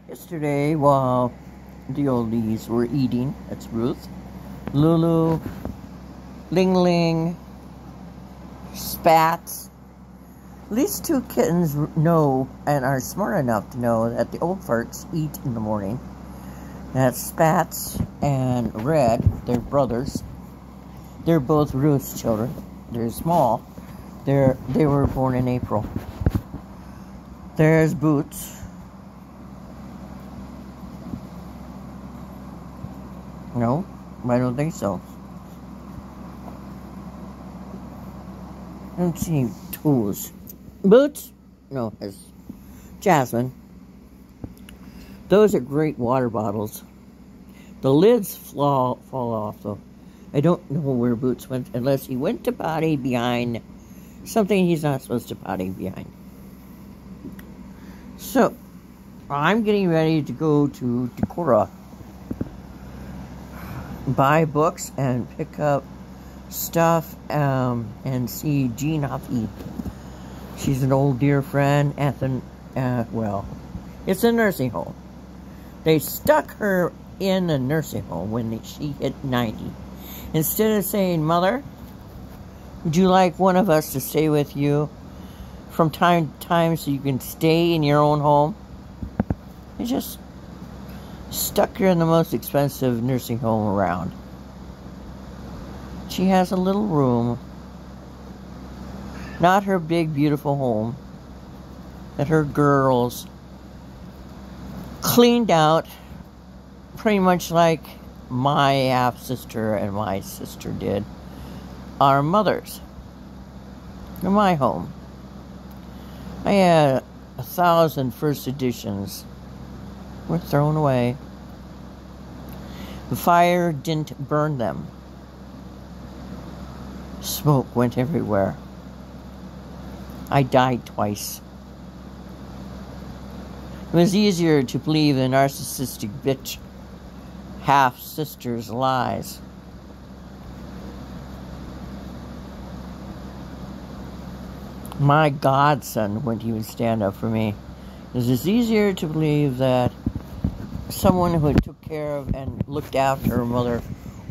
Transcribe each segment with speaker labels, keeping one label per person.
Speaker 1: Yesterday, while the oldies were eating, that's Ruth, Lulu, Ling Ling, Spats. These two kittens know and are smart enough to know that the old farts eat in the morning. That's Spats and Red, they're brothers. They're both Ruth's children. They're small. They were born in April. There's Boots. No, I don't think so. I don't see any toes. Boots? No, it's Jasmine. Those are great water bottles. The lids fall off, though. I don't know where Boots went, unless he went to potty behind something he's not supposed to potty behind. So, I'm getting ready to go to Decorah. Buy books and pick up stuff and see Jean Huffy. She's an old dear friend at the, it's a nursing home. They stuck her in a nursing home when she hit 90. Instead of saying, "Mother, would you like one of us to stay with you from time to time so you can stay in your own home?" They just stuck her in the most expensive nursing home around. She has a little room, not her big beautiful home that her girls cleaned out pretty much like my half-sister and my sister did our mothers in my home. I had 1,000 first editions were thrown away. The fire didn't burn them. Smoke went everywhere. I died twice. It was easier to believe the narcissistic bitch half-sister's lies. My godson wouldn't even stand up for me. It was easier to believe that someone who took care of and looked after her mother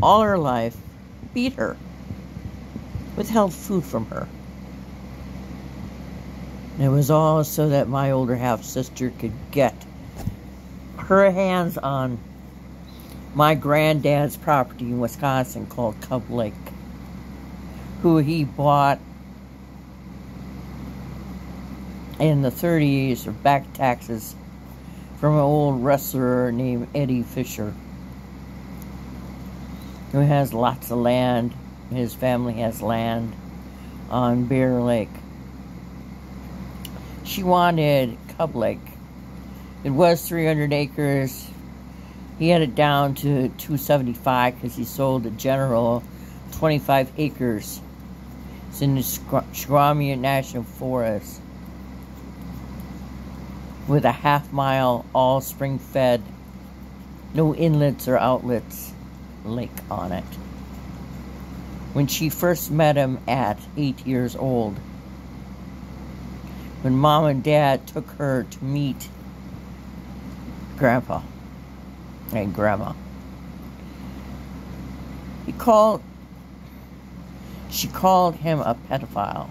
Speaker 1: all her life beat her, withheld food from her. And it was all so that my older half-sister could get her hands on my granddad's property in Wisconsin called Cub Lake, who he bought in the 30s or back taxes from an old wrestler named Eddie Fisher, who has lots of land. His family has land on Bear Lake. She wanted Cub Lake. It was 300 acres. He had it down to 275 because he sold the general 25 acres. It's in the Squamish National Forest with a half-mile, all spring-fed, no inlets or outlets lake on it. When she first met him at 8 years old, when Mom and Dad took her to meet Grandpa and Grandma, she called him a pedophile.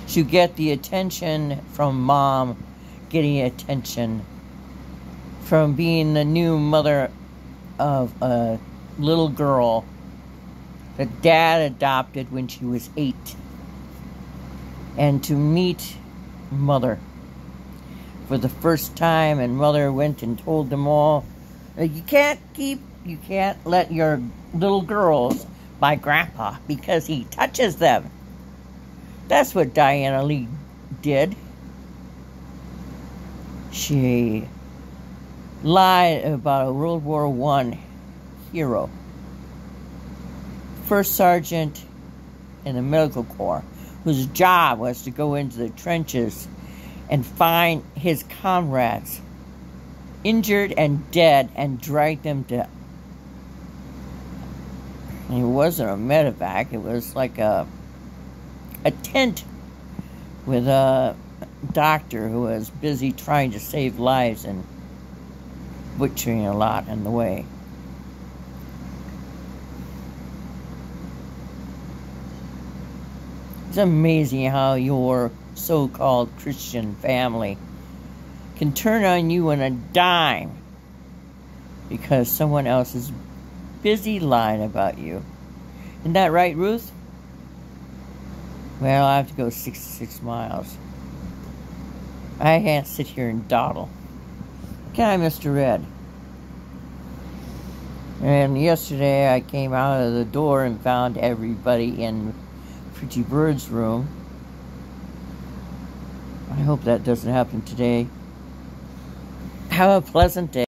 Speaker 1: To get the attention from Mom, getting attention from being the new mother of a little girl that Dad adopted when she was 8. And to meet Mother for the first time, and Mother went and told them all, you can't let your little girls by Grandpa because he touches them. That's what Diana Lee did. She lied about a World War I hero, first sergeant in the medical corps, whose job was to go into the trenches and find his comrades injured and dead and drag them to... It wasn't a medevac, it was like a tent with doctor who was busy trying to save lives and butchering a lot in the way. It's amazing how your so-called Christian family can turn on you on a dime because someone else is busy lying about you. Isn't that right, Ruth? Well, I have to go 66 miles. I can't sit here and dawdle. Can I, Mr. Red? And yesterday I came out of the door and found everybody in Pretty Bird's room. I hope that doesn't happen today. Have a pleasant day.